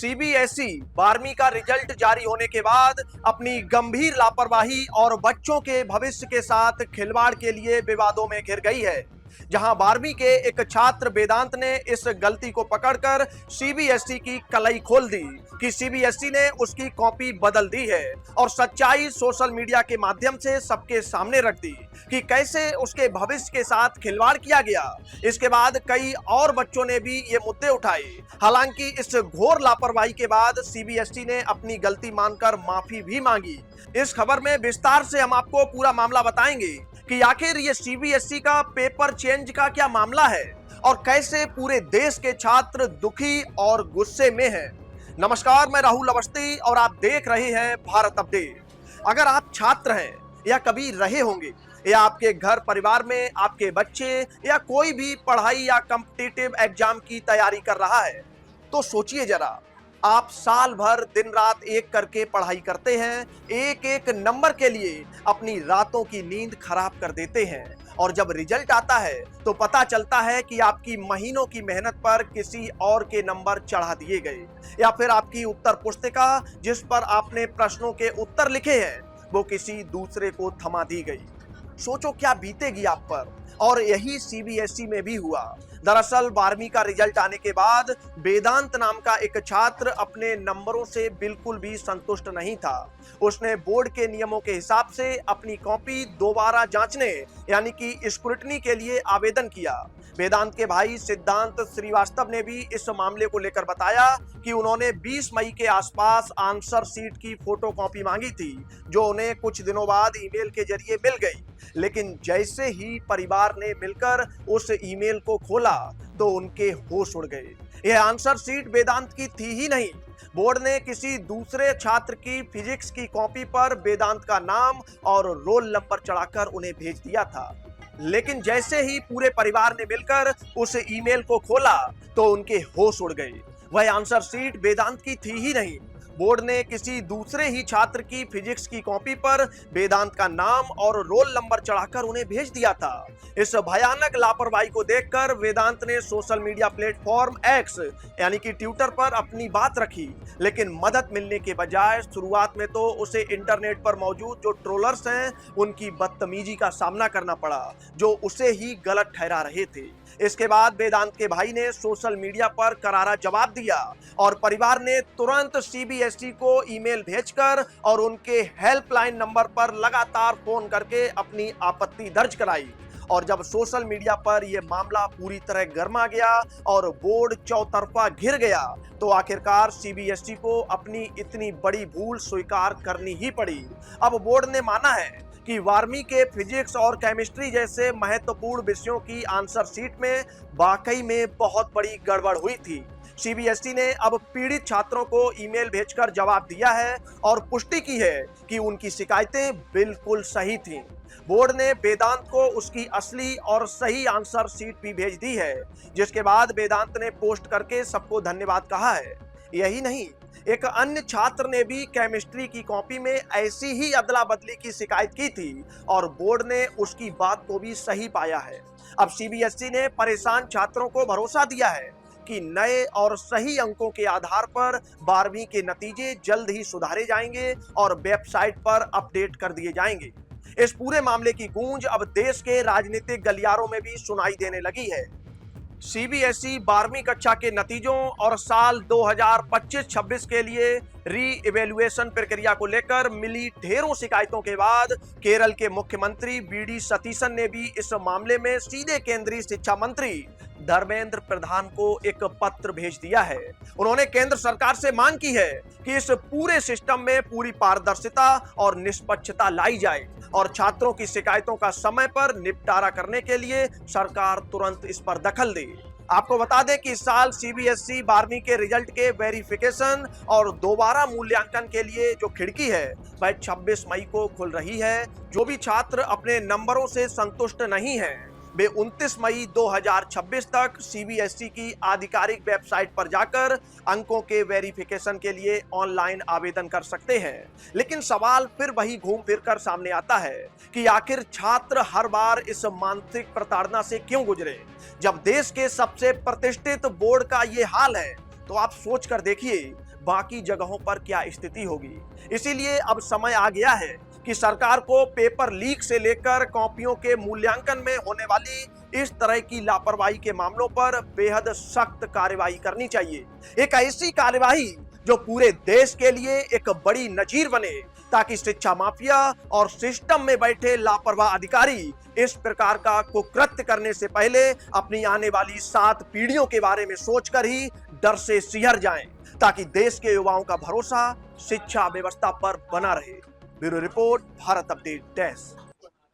CBSE 12वीं का result जारी होने के बाद अपनी गंभीर लापरवाही और बच्चों के भविष्य के साथ खिलवाड़ के लिए विवादों में घिर गई है। जहां 12वीं के एक छात्र वेदांत ने इस गलती को पकड़कर सीबीएसई की कलई खोल दी कि सीबीएसई ने उसकी कॉपी बदल दी है और सच्चाई सोशल मीडिया के माध्यम से सबके सामने रख दी कि कैसे उसके भविष्य के साथ खिलवाड़ किया गया। इसके बाद कई और बच्चों ने भी ये मुद्दे उठाए। हालांकि इस घोर लापरवाही के बाद सीबीएसई ने अपनी गलती मानकर माफी भी मांगी। इस खबर में विस्तार से हम आपको पूरा मामला बताएंगे कि आखिर ये सीबीएसई का पेपर चेंज का क्या मामला है और कैसे पूरे देश के छात्र दुखी और गुस्से में हैं। नमस्कार, मैं राहुल अवस्थी और आप देख रहे हैं भारत अपडेट। अगर आप छात्र हैं या कभी रहे होंगे या आपके घर परिवार में आपके बच्चे या कोई भी पढ़ाई या कॉम्पिटिटिव एग्जाम की तैयारी कर रहा है, तो सोचिए जरा, आप साल भर दिन रात एक करके पढ़ाई करते हैं, एक एक नंबर के लिए अपनी रातों की नींद खराब कर देते हैं और जब रिजल्ट आता है तो पता चलता है कि आपकी महीनों की मेहनत पर किसी और के नंबर चढ़ा दिए गए या फिर आपकी उत्तर पुस्तिका जिस पर आपने प्रश्नों के उत्तर लिखे हैं वो किसी दूसरे को थमा दी गई। सोचो क्या बीतेगी आप पर। और यही सीबीएसई में भी हुआ। दरअसल 12वीं का रिजल्ट आने के बाद वेदांत नाम का एक छात्र अपने नंबरों से बिल्कुल भी संतुष्ट नहीं था। उसने बोर्ड के नियमों के हिसाब से अपनी कॉपी दोबारा जांचने यानी कि स्क्रूटनी के लिए आवेदन किया। वेदांत के भाई सिद्धांत श्रीवास्तव ने भी इस मामले को लेकर बताया कि उन्होंने 20 मई के आसपास आंसर शीट की फोटो कॉपी मांगी थी, जो उन्हें कुछ दिनों बाद ईमेल के जरिए मिल गई। लेकिन जैसे ही परिवार ने मिलकर उस ईमेल को खोला तो उनके होश उड़ गए। यह आंसर शीट वेदांत की थी ही नहीं। बोर्ड ने किसी दूसरे छात्र की फिजिक्स की कॉपी पर वेदांत का नाम और रोल नंबर चढ़ाकर उन्हें भेज दिया था। लेकिन जैसे ही पूरे परिवार ने मिलकर उस ईमेल को खोला तो उनके होश उड़ गए। वह आंसर शीट वेदांत की थी ही नहीं। बोर्ड ने किसी दूसरे ही छात्र की फिजिक्स की कॉपी पर वेदांत का नाम और रोल नंबर चढ़ाकर उन्हें भेज दिया था। इस भयानक लापरवाही को देखकर वेदांत ने सोशल मीडिया प्लेटफॉर्म एक्स यानी कि ट्विटर पर अपनी बात रखी, लेकिन मदद मिलने के बजाय शुरुआत में तो उसे इंटरनेट पर मौजूद जो ट्रोलर्स हैं उनकी बदतमीजी का सामना करना पड़ा, जो उसे ही गलत ठहरा रहे थे। इसके बाद वेदांत के भाई ने सोशल मीडिया पर करारा जवाब दिया और परिवार ने तुरंत सीबीएसई को ईमेल भेजकर और उनके हेल्पलाइन नंबर पर लगातार फोन करके अपनी आपत्ति दर्ज कराई। और जब सोशल मीडिया पर यह मामला पूरी तरह गर्मा गया और बोर्ड चौतरफा घिर गया तो आखिरकार सीबीएसई को अपनी इतनी बड़ी भूल स्वीकार करनी ही पड़ी। अब बोर्ड ने माना है कि 12वीं के फिजिक्स और केमिस्ट्री जैसे महत्वपूर्ण विषयों की आंसर शीट में वाकई में बहुत बड़ी गड़बड़ हुई थी। सीबीएसई ने अब पीड़ित छात्रों को ईमेल भेजकर जवाब दिया है और पुष्टि की है कि उनकी शिकायतें बिल्कुल सही थीं। बोर्ड ने वेदांत को उसकी असली और सही आंसर शीट भी भेज दी है, जिसके बाद वेदांत ने पोस्ट करके सबको धन्यवाद कहा है। यही नहीं, एक अन्य छात्र ने भी केमिस्ट्री की कॉपी में ऐसी ही अदला बदली की शिकायत की थी और बोर्ड ने उसकी बात को भी सही पाया है। अब सीबीएसई ने परेशान छात्रों को भरोसा दिया है कि नए और सही अंकों के आधार पर 12वीं के नतीजे जल्द ही सुधारे जाएंगे और वेबसाइट पर अपडेट कर दिए जाएंगे। इस पूरे मामले की गूंज अब देश के राजनीतिक गलियारों में भी सुनाई देने लगी है। सीबीएसई 12वीं कक्षा के नतीजों और साल 2025-26 के लिए री इवेल्युएशन प्रक्रिया को लेकर मिली ढेरों शिकायतों के बाद केरल के मुख्यमंत्री वी.डी. सतीशन ने भी इस मामले में सीधे केंद्रीय शिक्षा मंत्री धर्मेंद्र प्रधान को एक पत्र भेज दिया है। उन्होंने केंद्र सरकार से मांग की है कि इस पूरे सिस्टम में पूरी पारदर्शिता और निष्पक्षता लाई जाए और छात्रों की शिकायतों का समय पर निपटारा करने के लिए सरकार तुरंत इस पर दखल दे। आपको बता दें कि इस साल सीबीएसई 12वीं के रिजल्ट के वेरिफिकेशन और दोबारा मूल्यांकन के लिए जो खिड़की है वह 26 मई को खुल रही है। जो भी छात्र अपने नंबरों से संतुष्ट नहीं हैं वे 29 मई 2026 तक सीबीएसई की आधिकारिक वेबसाइट पर जाकर अंकों के वेरिफिकेशन के लिए ऑनलाइन आवेदन कर सकते हैं। लेकिन सवाल फिर वही घूम फिर कर सामने आता है कि आखिर छात्र हर बार इस मानसिक प्रताड़ना से क्यों गुजरे। जब देश के सबसे प्रतिष्ठित बोर्ड का ये हाल है तो आप सोच कर देखिए बाकी जगहों पर क्या स्थिति होगी। इसीलिए अब समय आ गया है कि सरकार को पेपर लीक से लेकर कॉपियों के मूल्यांकन में होने वाली इस तरह की लापरवाही के मामलों पर बेहद सख्त कार्रवाई करनी चाहिए। एक ऐसी कार्रवाई जो पूरे देश के लिए एक बड़ी नजीर बने, ताकि शिक्षा माफिया और सिस्टम में बैठे लापरवाह अधिकारी इस प्रकार का कुकृत्य करने से पहले अपनी आने वाली 7 पीढ़ियों के बारे में सोचकर ही डर से सिहर जाएं, ताकि देश के युवाओं का भरोसा शिक्षा व्यवस्था पर बना रहे। Bureau report, Bharat update desk.